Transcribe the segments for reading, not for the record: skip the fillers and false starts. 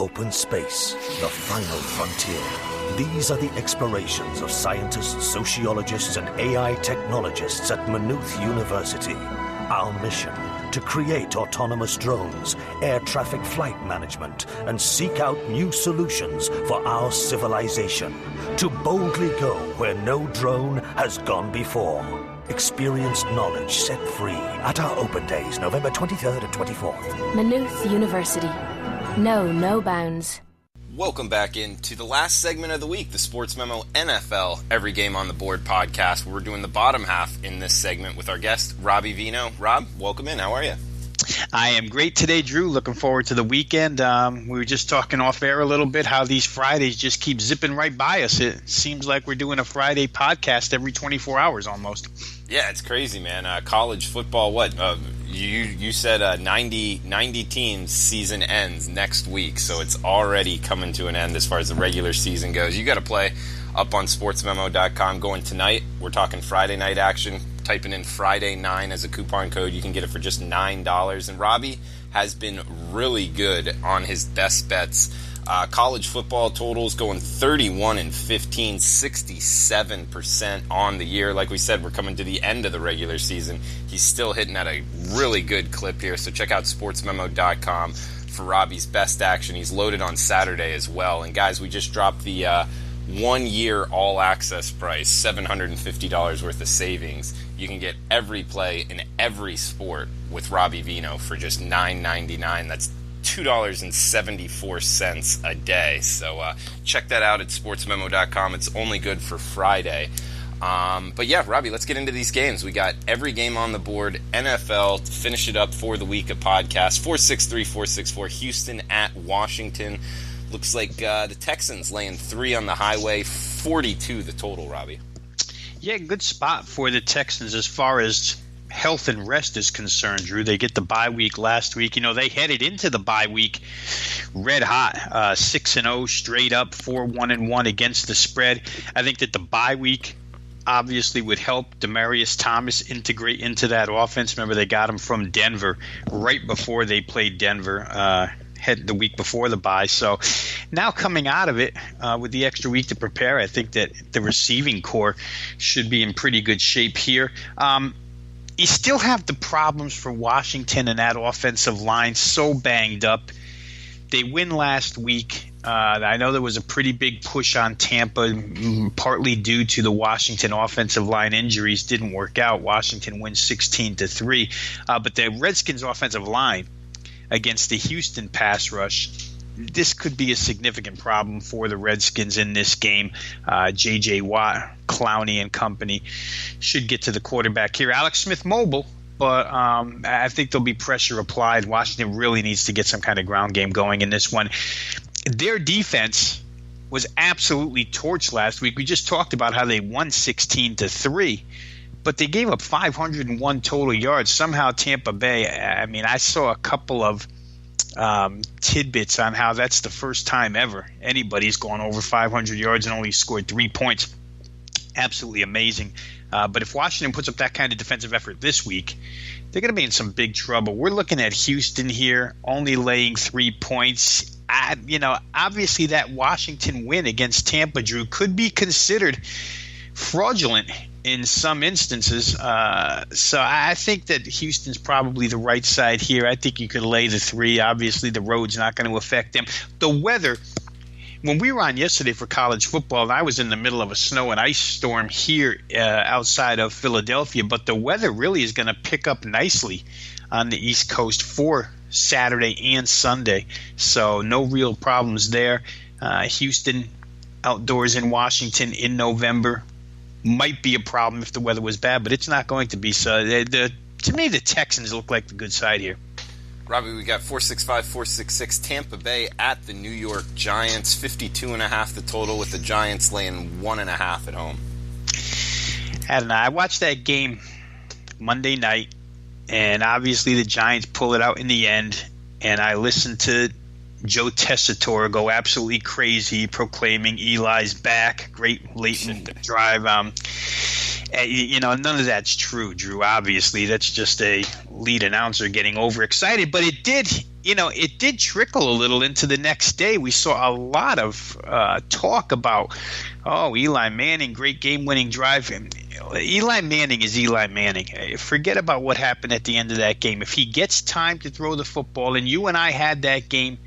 open space, the final frontier. These are the explorations of scientists, sociologists, and AI technologists at Maynooth University. Our mission: to create autonomous drones, air traffic flight management, and seek out new solutions for our civilization. To boldly go where no drone has gone before. Experienced knowledge set free at our open days, November 23rd and 24th. Maynooth University. No bounds. Welcome back into the last segment of the week, the Sportsmemo NFL Every Game on the Board podcast. We're doing the bottom half in this segment with our guest, Robbie Veno. Rob, welcome in. How are you? I am great today, Drew. Looking forward to the weekend. We were just talking off air a little bit how these Fridays just keep zipping right by us. It seems like we're doing a Friday podcast every 24 hours almost. Yeah, it's crazy, man. College football, what? You said 90 teams season ends next week, so it's already coming to an end as far as the regular season goes. You got to play up on sportsmemo.com going tonight. We're talking Friday night action. Typing in Friday 9 as a coupon code, you can get it for just $9. And Robbie has been really good on his best bets. College football totals going 31-15, 67% on the year. Like we said, we're coming to the end of the regular season. He's still hitting at a really good clip here. So check out sportsmemo.com for Robbie's best action. He's loaded on Saturday as well. And guys, we just dropped the 1 year all access price, $750 worth of savings. You can get every play in every sport with Robbie Veno for just $9.99. That's $2.74 a day. So check that out at sportsmemo.com. It's only good for Friday. But yeah, Robbie, let's get into these games. We got every game on the board. NFL to finish it up for the week of podcast. 463-464 Houston at Washington. Looks like the Texans laying 3 on the highway, 42 the total, Robbie. Yeah, good spot for the Texans as far as health and rest is concerned, Drew. They get the bye week last week. You know, they headed into the bye week red hot, 6-0 straight up, 4-1-1 against the spread. I think that the bye week obviously would help Demaryius Thomas integrate into that offense. Remember, they got him from Denver right before they played Denver. Had the week before the bye. So now coming out of it with the extra week to prepare, I think that the receiving core should be in pretty good shape here. You still have the problems for Washington and that offensive line so banged up. They win last week. I know there was a pretty big push on Tampa, partly due to the Washington offensive line injuries. Didn't work out. Washington wins 16-3. But the Redskins offensive line against the Houston pass rush, this could be a significant problem for the Redskins in this game. J.J. Watt, Clowney, and company should get to the quarterback here. Alex Smith mobile, but I think there'll be pressure applied. Washington really needs to get some kind of ground game going in this one. Their defense was absolutely torched last week. We just talked about how they won 16-3. But they gave up 501 total yards. Somehow Tampa Bay, I mean, I saw a couple of tidbits on how that's the first time ever anybody's gone over 500 yards and only scored 3 points. Absolutely amazing. But if Washington puts up that kind of defensive effort this week, they're going to be in some big trouble. We're looking at Houston here only laying 3 points. Obviously that Washington win against Tampa, Drew, could be considered fraudulent in some instances. So I think that Houston's probably the right side here. I think you could lay the 3. Obviously, the road's not going to affect them. The weather, when we were on yesterday for college football, I was in the middle of a snow and ice storm here outside of Philadelphia, but the weather really is going to pick up nicely on the East Coast for Saturday and Sunday. So no real problems there. Houston outdoors in Washington in November might be a problem if the weather was bad, but it's not going to be. So to me, the Texans look like the good side here. Robbie, we got 465-466 Tampa Bay at the New York Giants, 52.5 the total, with the Giants laying 1.5 at home. I don't know. I watched that game Monday night, and obviously the Giants pull it out in the end, and I listened to Joe Tessitore go absolutely crazy, proclaiming Eli's back. Great latent drive. None of that's true, Drew. Obviously, that's just a lead announcer getting overexcited. But it did it did trickle a little into the next day. We saw a lot of talk about, Eli Manning, great game-winning drive. Eli Manning is Eli Manning. Forget about what happened at the end of that game. If he gets time to throw the football, and you and I had that game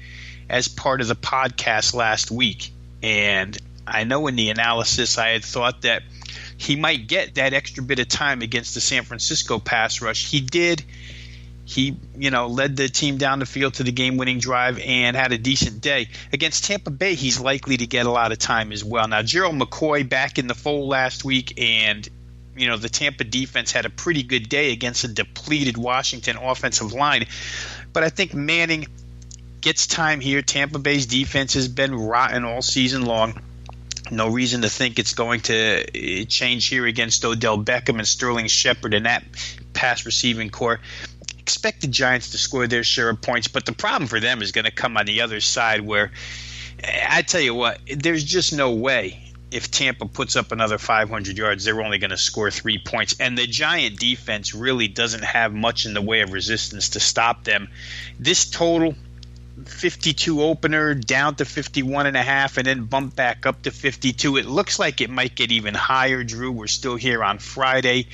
as part of the podcast last week, and I know in the analysis I had thought that he might get that extra bit of time against the San Francisco pass rush. He did. He, led the team down the field to the game-winning drive and had a decent day. Against Tampa Bay, he's likely to get a lot of time as well. Now, Gerald McCoy back in the fold last week, and, the Tampa defense had a pretty good day against a depleted Washington offensive line. But I think Manning gets time here. Tampa Bay's defense has been rotten all season long. No reason to think it's going to change here against Odell Beckham and Sterling Shepard and that pass receiving core. Expect the Giants to score their share of points, but the problem for them is going to come on the other side where, I tell you what, there's just no way if Tampa puts up another 500 yards, they're only going to score 3 points. And the Giant defense really doesn't have much in the way of resistance to stop them. This total, 52 opener, down to 51.5, and then bump back up to 52. It looks like it might get even higher, Drew. We're still here on Friday.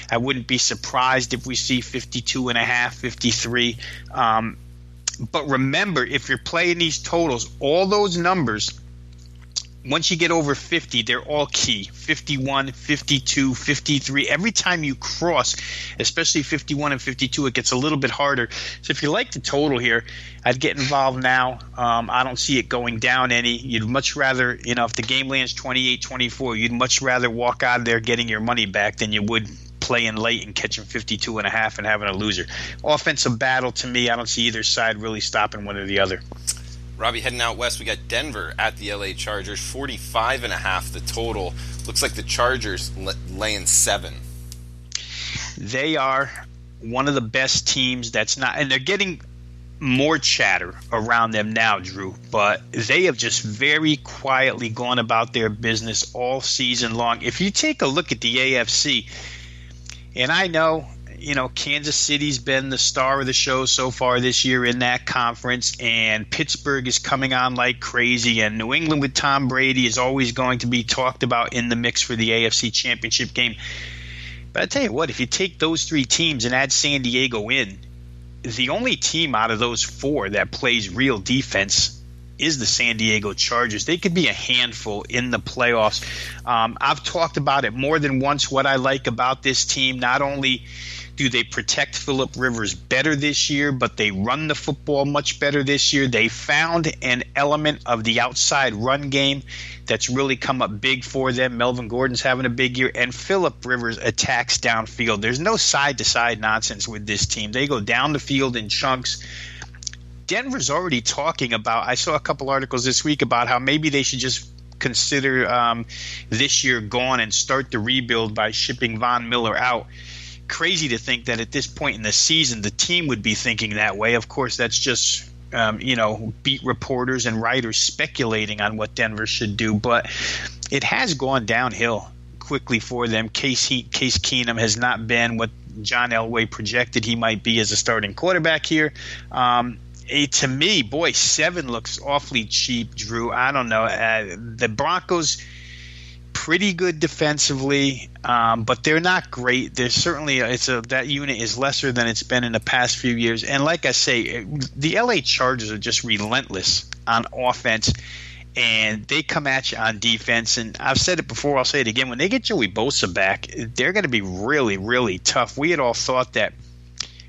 I wouldn't be surprised if we see 52.5, 53. But remember, if you're playing these totals, all those numbers, once you get over 50, they're all key. 51, 52, 53. Every time you cross, especially 51 and 52, it gets a little bit harder. So if you like the total here, I'd get involved now. I don't see it going down any. You'd much rather, if the game lands 28-24, you'd much rather walk out of there getting your money back than you would playing late and catching 52.5 and having a loser. Offensive battle, to me, I don't see either side really stopping one or the other. Robbie, heading out west, we got Denver at the LA Chargers, 45.5 the total. Looks like the Chargers laying 7. They are one of the best teams that's not – and they're getting more chatter around them now, Drew. But they have just very quietly gone about their business all season long. If you take a look at the AFC, and I know – Kansas City's been the star of the show so far this year in that conference, and Pittsburgh is coming on like crazy, and New England with Tom Brady is always going to be talked about in the mix for the AFC Championship game. But I tell you what, if you take those 3 teams and add San Diego in, the only team out of those 4 that plays real defense is the San Diego Chargers. They could be a handful in the playoffs. I've talked about it more than once, what I like about this team. Not only do they protect Phillip Rivers better this year, but they run the football much better this year. They found an element of the outside run game that's really come up big for them. Melvin Gordon's having a big year, and Phillip Rivers attacks downfield. There's no side-to-side nonsense with this team. They go down the field in chunks. Denver's already talking about – I saw a couple articles this week about how maybe they should just consider this year gone and start the rebuild by shipping Von Miller out. Crazy to think that at this point in the season the team would be thinking that way. Of course, that's just beat reporters and writers speculating on what Denver should do, but it has gone downhill quickly for them. Case Keenum has not been what John Elway projected he might be as a starting quarterback here. To me, boy, 7 looks awfully cheap, Drew. I don't know. The Broncos, pretty good defensively, but they're not great. There's certainly that unit is lesser than it's been in the past few years. And like I say, the LA Chargers are just relentless on offense, and they come at you on defense. And I've said it before, I'll say it again. When they get Joey Bosa back, they're going to be really, really tough. We had all thought that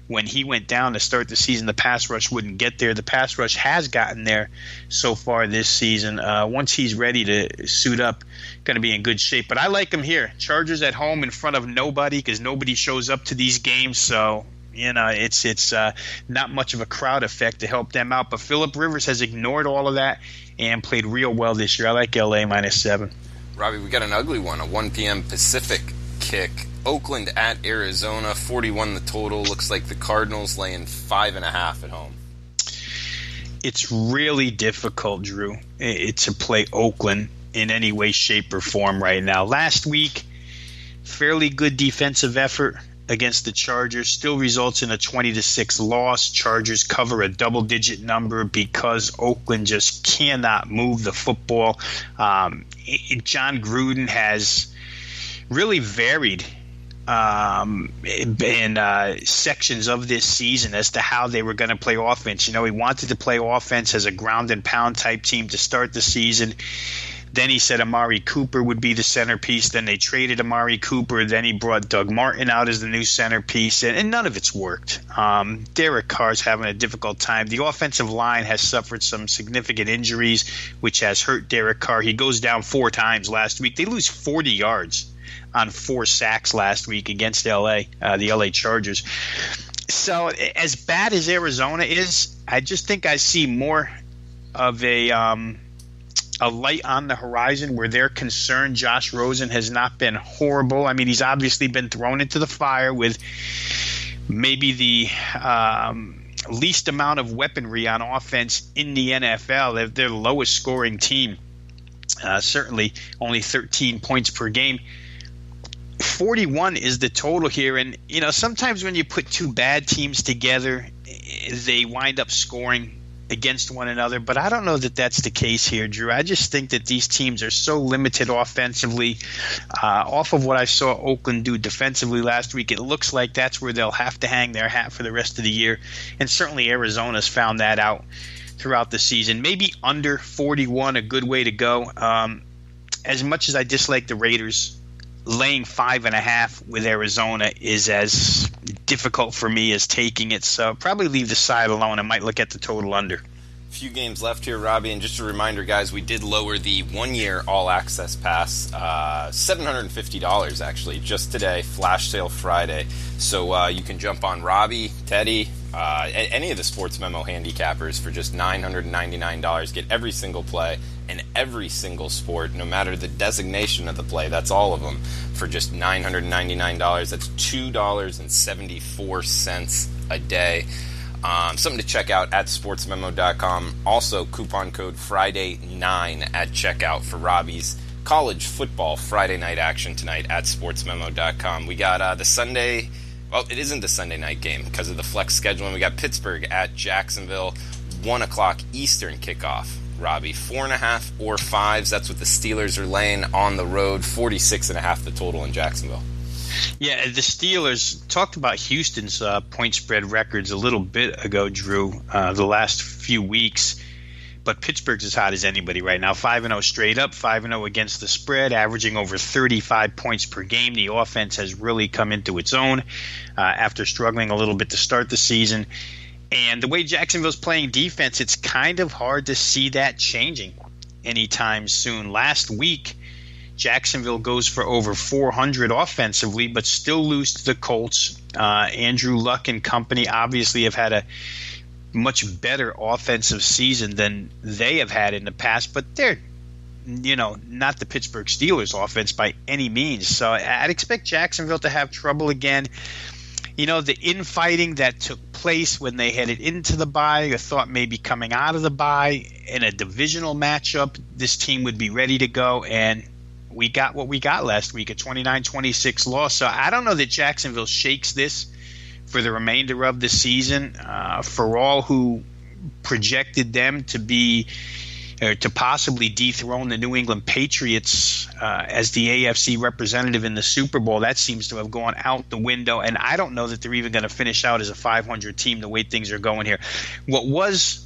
when he went down to start the season, the pass rush wouldn't get there. The pass rush has gotten there so far this season. Once he's ready to suit up, going to be in good shape. But I like him here. Chargers at home in front of nobody because nobody shows up to these games. So, it's not much of a crowd effect to help them out. But Phillip Rivers has ignored all of that and played real well this year. I like LA -7. Robbie, we got an ugly one, a 1 p.m. Pacific kick. Oakland at Arizona, 41 the total. Looks like the Cardinals laying 5.5 at home. It's really difficult, Drew, to play Oakland in any way, shape, or form right now. Last week, fairly good defensive effort against the Chargers, still results in a 20-6 loss. Chargers cover a double-digit number because Oakland just cannot move the football. John Gruden has really varied in sections of this season as to how they were going to play offense. He wanted to play offense as a ground and pound type team to start the season. Then he said Amari Cooper would be the centerpiece. Then they traded Amari Cooper. Then he brought Doug Martin out as the new centerpiece, and none of it's worked. Derek Carr's having a difficult time. The offensive line has suffered some significant injuries, which has hurt Derek Carr. He goes down 4 times last week. They lose 40 yards on 4 sacks last week against the LA Chargers. So as bad as Arizona is, I just think I see more of a light on the horizon where they're concerned. Josh Rosen has not been horrible. I mean, he's obviously been thrown into the fire with maybe the least amount of weaponry on offense in the NFL. They're the lowest scoring team, certainly only 13 points per game. 41 is the total here, and sometimes when you put 2 bad teams together, they wind up scoring against one another, but I don't know that that's the case here, Drew. I just think that these teams are so limited offensively. Off of what I saw Oakland do defensively last week, it looks like that's where they'll have to hang their hat for the rest of the year, and certainly Arizona's found that out throughout the season. Maybe under 41, a good way to go. As much as I dislike the Raiders, laying 5.5 with Arizona is as difficult for me as taking it. So probably leave the side alone. I might look at the total under. Few games left here, Robbie, and just a reminder, guys, we did lower the 1-year all-access pass, $750 actually, just today, flash sale Friday. So you can jump on Robbie, Teddy, any of the Sports Memo handicappers for just $999. Get every single play and every single sport, no matter the designation of the play. That's all of them for just $999. That's $2.74 a day. Something to check out at sportsmemo.com. Also, coupon code Friday9 at checkout for Robbie's college football Friday night action tonight at sportsmemo.com. We got the Sunday. Well, it isn't the Sunday night game because of the flex scheduling. We got Pittsburgh at Jacksonville, 1 o'clock Eastern kickoff. Robbie, 4.5 or 5s. That's what the Steelers are laying on the road. 46.5 the total in Jacksonville. Yeah, the Steelers talked about Houston's point spread records a little bit ago, Drew, the last few weeks. But Pittsburgh's as hot as anybody right now. 5-0 straight up, 5-0 against the spread, averaging over 35 points per game. The offense has really come into its own after struggling a little bit to start the season. And the way Jacksonville's playing defense, it's kind of hard to see that changing anytime soon. Last week, Jacksonville goes for over 400 offensively, but still lose to the Colts. Andrew Luck and company obviously have had a much better offensive season than they have had in the past, but they're not the Pittsburgh Steelers offense by any means. So I'd expect Jacksonville to have trouble again. The infighting that took place when they headed into the bye, I thought maybe coming out of the bye in a divisional matchup, this team would be ready to go, and we got what we got last week, a 29-26 loss. So I don't know that Jacksonville shakes this for the remainder of the season. For all who projected them to be to possibly dethrone the New England Patriots as the AFC representative in the Super Bowl, that seems to have gone out the window, and I don't know that they're even going to finish out as a 500 team the way things are going here. What was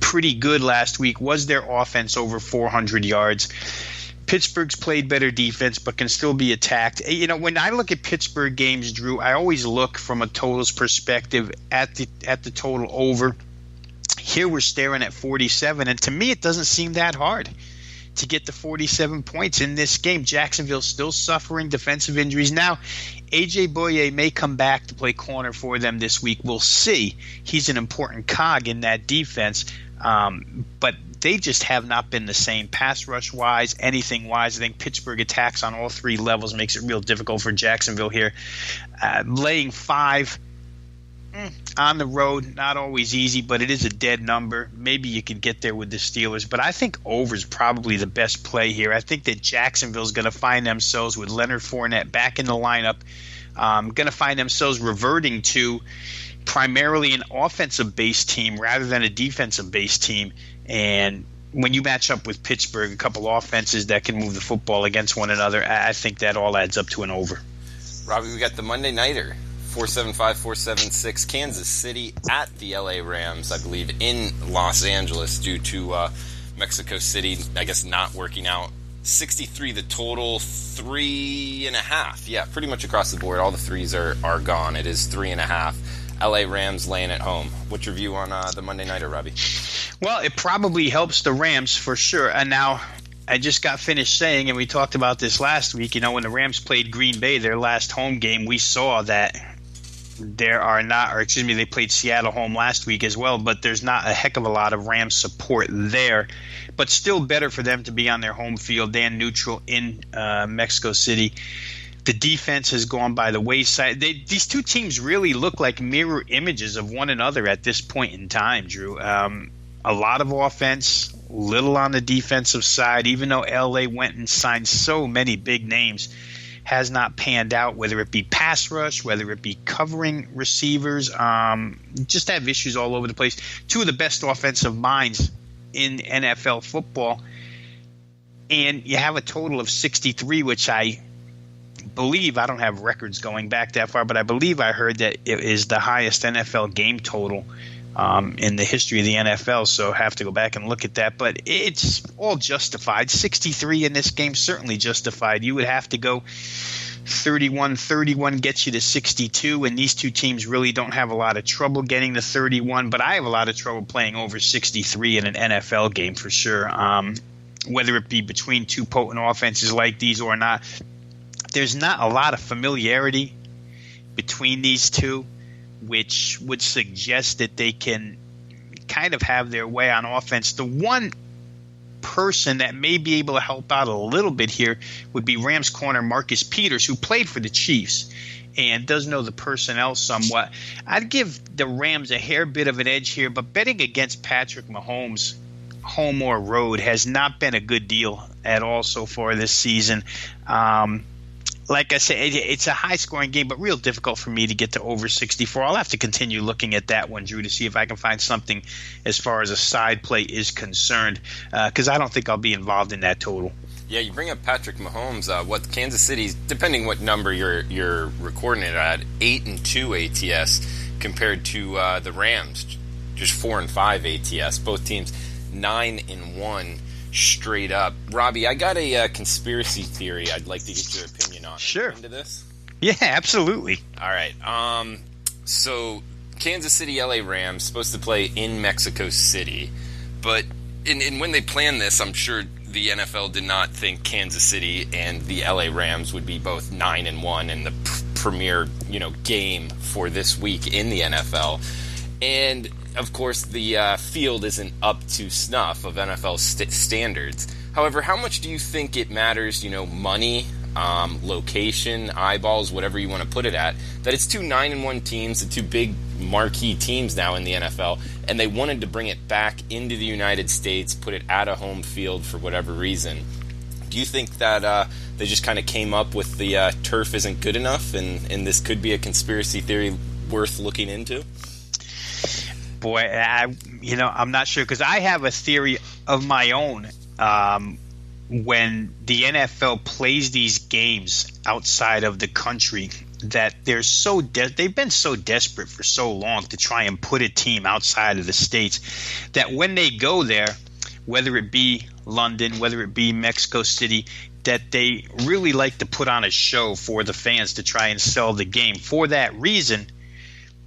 pretty good last week was their offense over 400 yards. Pittsburgh's played better defense but can still be attacked. When I look at Pittsburgh games, Drew, I always look from a totals perspective at the total over. Here we're staring at 47, and to me it doesn't seem that hard to get to 47 points in this game. Jacksonville's still suffering defensive injuries. Now, A.J. Boye may come back to play corner for them this week. We'll see. He's an important cog in that defense, but they just have not been the same pass rush-wise, anything-wise. I think Pittsburgh attacks on all 3 levels makes it real difficult for Jacksonville here. Laying 5, on the road, not always easy, but it is a dead number. Maybe you can get there with the Steelers, but I think over is probably the best play here. I think that Jacksonville's going to find themselves with Leonard Fournette back in the lineup, going to find themselves reverting to primarily an offensive-based team rather than a defensive-based team. And when you match up with Pittsburgh, a couple offenses that can move the football against one another, I think that all adds up to an over. Robbie, we got the Monday Nighter. 475-476 Kansas City at the LA Rams, I believe, in Los Angeles due to Mexico City, I guess, not working out. 63 the total, 3.5. Yeah, pretty much across the board. All the threes are gone. It is 3.5. LA Rams laying at home. What's your view on the Monday Nighter, Robbie? Well, it probably helps the Rams for sure. And now I just got finished saying, and we talked about this last week, when the Rams played Green Bay, their last home game, we saw that they played Seattle home last week as well, but there's not a heck of a lot of Rams support there. But still better for them to be on their home field and neutral in Mexico City. The defense has gone by the wayside. These two teams really look like mirror images of one another at this point in time, Drew. A lot of offense, little on the defensive side, even though LA went and signed so many big names. Has not panned out, whether it be pass rush, whether it be covering receivers. Just have issues all over the place. Two of the best offensive minds in NFL football. And you have a total of 63, which I believe, I don't have records going back that far, but I believe I heard that it is the highest NFL game total in the history of the NFL, so I have to go back and look at that. But it's all justified. 63 in this game, certainly justified. You would have to go 31 gets you to 62, and these two teams really don't have a lot of trouble getting to 31, but I have a lot of trouble playing over 63 in an NFL game for sure. Whether it be between two potent offenses like these or not, there's not a lot of familiarity between these two, which would suggest that they can kind of have their way on offense. The one person that may be able to help out a little bit here would be Rams corner Marcus Peters, who played for the Chiefs and does know the personnel somewhat. I'd give the Rams a hair bit of an edge here, but betting against Patrick Mahomes, home or road, has not been a good deal at all so far this season. Like I said, it's a high-scoring game, but real difficult for me to get to over 64. I'll have to continue looking at that one, Drew, to see if I can find something as far as a side play is concerned, because I don't think I'll be involved in that total. Yeah, you bring up Patrick Mahomes. What Kansas City's, depending what number you're recording it at, 8-2 ATS compared to the Rams, just 4-5 ATS. Both teams 9-1. Straight up. Robbie, I got a conspiracy theory I'd like to get your opinion on. Sure. Into this? Yeah, absolutely. All right. So Kansas City, LA Rams, supposed to play in Mexico City. But when they planned this, I'm sure the NFL did not think Kansas City and the LA Rams would be both 9-1 and the premier, game for this week in the NFL. And of course, the field isn't up to snuff of NFL standards. However, how much do you think it matters, money, location, eyeballs, whatever you want to put it at, that it's two 9-1 teams, the two big marquee teams now in the NFL, and they wanted to bring it back into the United States, put it at a home field for whatever reason? Do you think that they just kind of came up with the turf isn't good enough, and this could be a conspiracy theory worth looking into? Boy, I'm not sure, because I have a theory of my own. When the NFL plays these games outside of the country, that they've been so desperate for so long to try and put a team outside of the States, that when they go there, whether it be London, whether it be Mexico City, that they really like to put on a show for the fans to try and sell the game. For that reason,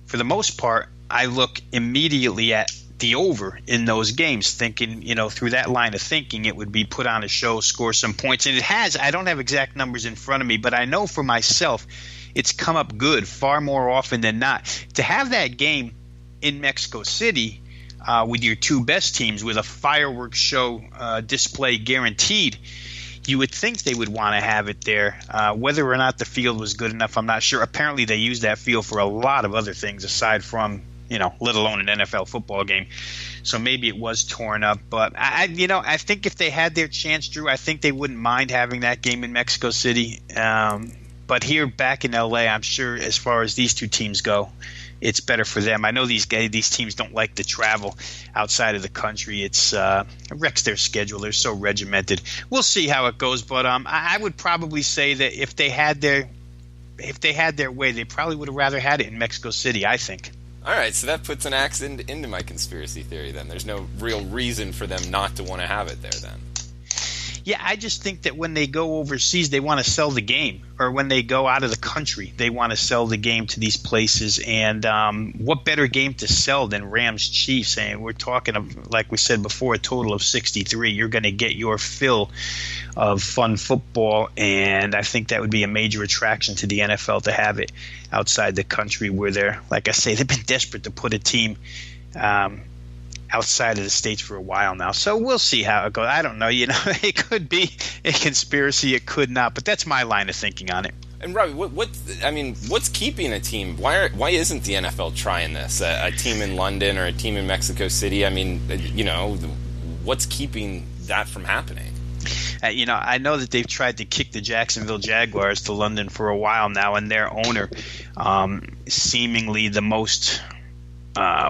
for the most part, I look immediately at the over in those games, thinking, through that line of thinking, it would be put on a show, score some points. And it has. I don't have exact numbers in front of me, but I know for myself it's come up good far more often than not. To have that game in Mexico City with your two best teams with a fireworks show display guaranteed, you would think they would want to have it there. Whether or not the field was good enough, I'm not sure. Apparently, they used that field for a lot of other things aside from, let alone an NFL football game. So maybe it was torn up. But I think if they had their chance, Drew, I think they wouldn't mind having that game in Mexico City. But here back in LA, I'm sure as far as these two teams go, it's better for them. I know these teams don't like to travel outside of the country. It wrecks their schedule. They're so regimented. We'll see how it goes, but I would probably say that if they had their way, they probably would have rather had it in Mexico City, I think. All right, so that puts an axe into my conspiracy theory then. There's no real reason for them not to want to have it there then. Yeah, I just think that when they go overseas, they want to sell the game. Or when they go out of the country, they want to sell the game to these places. And what better game to sell than Rams-Chiefs? And we're talking, like we said before, a total of 63. You're going to get your fill of fun football. And I think that would be a major attraction to the NFL to have it outside the country where they're, like I say, they've been desperate to put a team outside of the States for a while now. So we'll see how it goes. I don't know. It could be a conspiracy. It could not. But that's my line of thinking on it. And Robbie, what's keeping a team? Why isn't the NFL trying this? A team in London or a team in Mexico City? I mean, what's keeping that from happening? I know that they've tried to kick the Jacksonville Jaguars to London for a while now, and their owner, seemingly the most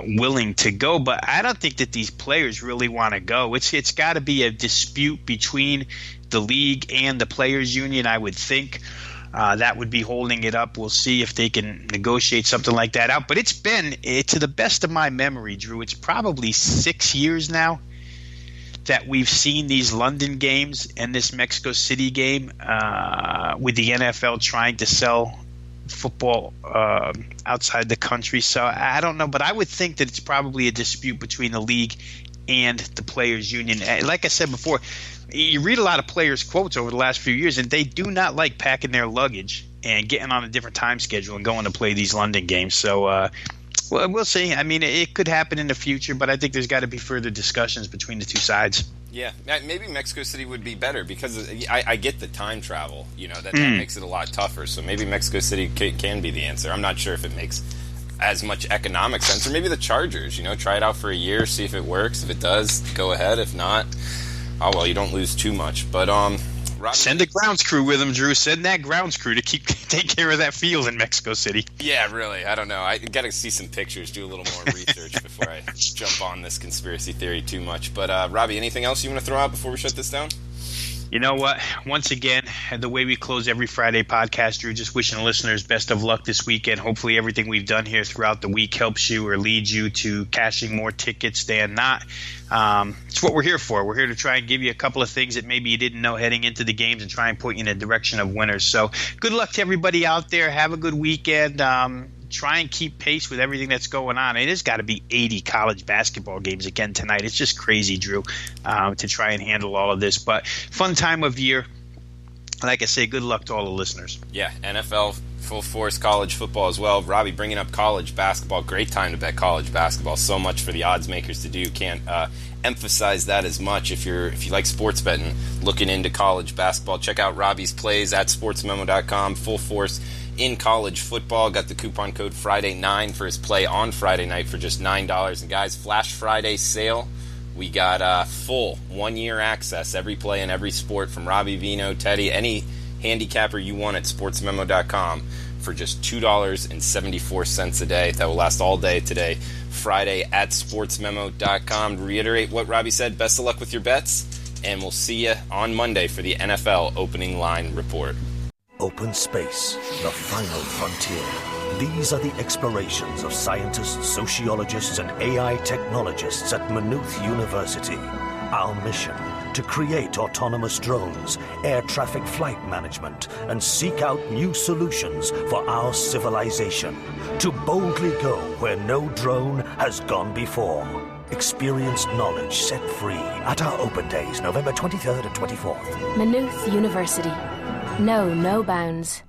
willing to go, but I don't think that these players really want to go. It's got to be a dispute between the league and the players union, I would think. That would be holding it up. We'll see if they can negotiate something like that out. But it's been, to the best of my memory, Drew, it's probably 6 years now that we've seen these London games and this Mexico City game with the NFL trying to sell football outside the country. So I don't know, but I would think that it's probably a dispute between the league and the players union. Like I said before, you read a lot of players' quotes over the last few years, and they do not like packing their luggage and getting on a different time schedule and going to play these London games. So we'll see. I mean, it could happen in the future, but I think there's got to be further discussions between the two sides. Yeah, maybe Mexico City would be better because I get the time travel, that makes it a lot tougher. So maybe Mexico City can be the answer. I'm not sure if it makes as much economic sense. Or maybe the Chargers, try it out for a year, see if it works. If it does, go ahead. If not, oh well, you don't lose too much. But Robbie, send a grounds crew with them, Drew. Send that grounds crew to take care of that field in Mexico City. Yeah, really. I don't know. I got to see some pictures, do a little more research before I jump on this conspiracy theory too much. But Robbie, anything else you want to throw out before we shut this down? You know what? Once again, the way we close every Friday podcast, Drew, just wishing the listeners best of luck this weekend. Hopefully everything we've done here throughout the week helps you or leads you to cashing more tickets than not. It's what we're here for. We're here to try and give you a couple of things that maybe you didn't know heading into the games and try and point you in a direction of winners. So good luck to everybody out there. Have a good weekend. Try and keep pace with everything that's going on. It has got to be 80 college basketball games again tonight. It's just crazy, Drew, to try and handle all of this. But fun time of year. Like I say, good luck to all the listeners. Yeah, NFL, full force, college football as well. Robbie bringing up college basketball. Great time to bet college basketball. So much for the odds makers to do. Can't emphasize that as much. If you like sports betting, looking into college basketball, check out Robbie's plays at sportsmemo.com. Full force in college football. Got the coupon code Friday9 for his play on Friday night for just $9. And guys, Flash Friday sale. We got full 1 year access, every play in every sport from Robbie, Veno, Teddy, any handicapper you want at sportsmemo.com for just $2.74 a day. That will last all day today, Friday at sportsmemo.com. To reiterate what Robbie said, best of luck with your bets, and we'll see you on Monday for the NFL opening line report. Open space, the final frontier. These are the explorations of scientists, sociologists, and AI technologists at Maynooth University. Our mission, to create autonomous drones, air traffic flight management, and seek out new solutions for our civilization. To boldly go where no drone has gone before. Experience knowledge set free at our open days, November 23rd and 24th. Maynooth University. No bounds.